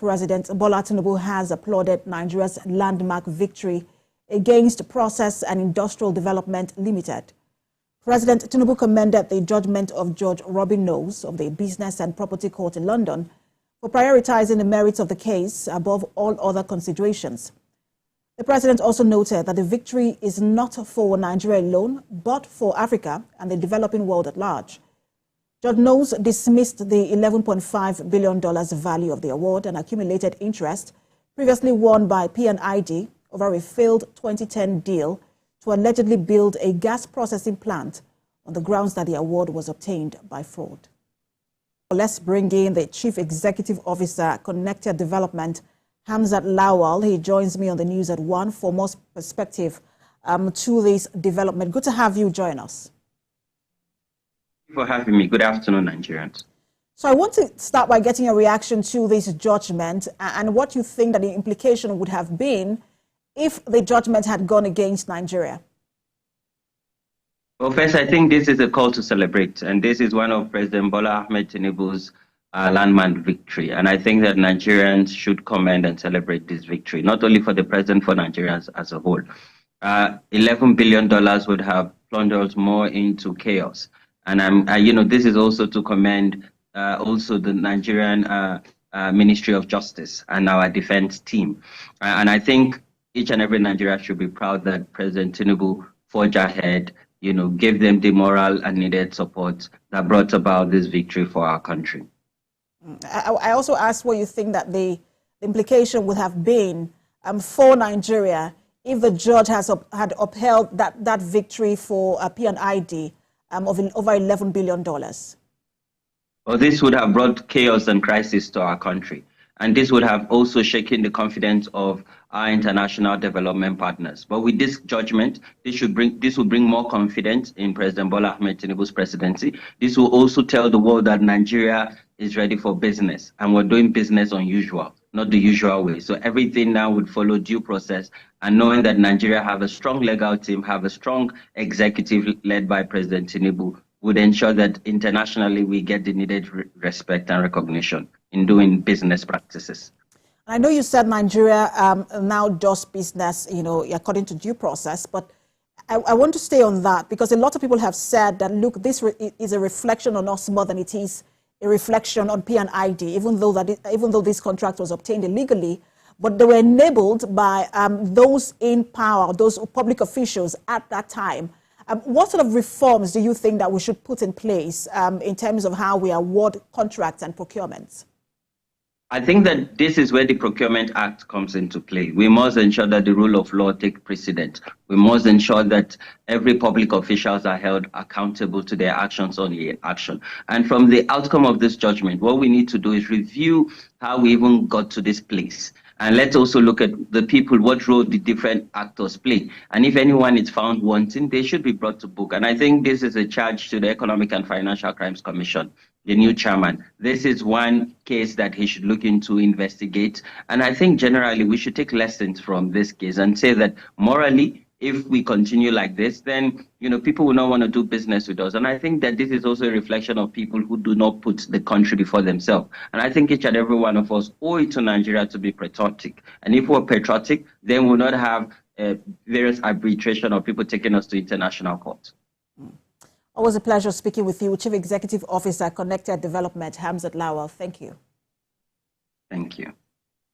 President Bola Tinubu has applauded Nigeria's landmark victory against Process and Industrial Development Limited. President Tinubu commended the judgment of Judge Robin Knowles of the Business and Property Court in London for prioritizing the merits of the case above all other considerations. The president also noted that the victory is not for Nigeria alone, but for Africa and the developing world at large. Judge Knowles dismissed the $11.5 billion value of the award and accumulated interest previously won by P&ID over a failed 2010 deal to allegedly build a gas processing plant on the grounds that the award was obtained by fraud. Let's bring in the Chief Executive Officer, Connected Development, Hamzat Lawal. He joins me on the news at 1 for more perspective to this development. Good to have you join us. Thank you for having me. Good afternoon, Nigerians. So I want to start by getting a reaction to this judgment and what you think that the implication would have been if the judgment had gone against Nigeria. Well, first, I think this is a call to celebrate, and this is one of President Bola Tinubu's landmark victory. And I think that Nigerians should commend and celebrate this victory, not only for the president, for Nigerians as a whole. $11 billion would have plundered more into chaos. And this is also to commend also the Nigerian Ministry of Justice and our defense team. And I think each and every Nigerian should be proud that President Tinubu forged ahead, gave them the moral and needed support that brought about this victory for our country. I also asked what you think that the implication would have been for Nigeria if the judge had upheld that victory for P&ID of over $11 billion. Well, this would have brought chaos and crisis to our country. And this would have also shaken the confidence of our international development partners. But with this judgment, this will bring more confidence in President Bola Tinubu's presidency. This will also tell the world that Nigeria is ready for business, and we're doing business unusual, not the usual way. So everything now would follow due process, and knowing that Nigeria have a strong legal team, have a strong executive led by President Tinubu, would ensure that internationally we get the needed respect and recognition in doing business practices. I know you said Nigeria now does business, according to due process, but I want to stay on that because a lot of people have said that, look, this is a reflection on us more than it is a reflection on P&ID, even though this contract was obtained illegally, but they were enabled by those in power, those public officials at that time. What sort of reforms do you think that we should put in place in terms of how we award contracts and procurements? I think that this is where the Procurement Act comes into play. We must ensure that the rule of law takes precedent. We must ensure that every public officials are held accountable to their actions on the action. And from the outcome of this judgment, what we need to do is review how we even got to this place. And let's also look at the people, what role the different actors play. And if anyone is found wanting, they should be brought to book. And I think this is a charge to the Economic and Financial Crimes Commission, the new chairman. This is one case that he should look into, investigate. And I think generally we should take lessons from this case and say that morally, if we continue like this, then people will not want to do business with us. And I think that this is also a reflection of people who do not put the country before themselves. And I think each and every one of us owe it to Nigeria to be patriotic. And if we're patriotic, then we'll not have various arbitration of people taking us to international court. Always a pleasure speaking with you, Chief Executive Officer, Connected Development, Hamzat Lawal. Thank you. Thank you.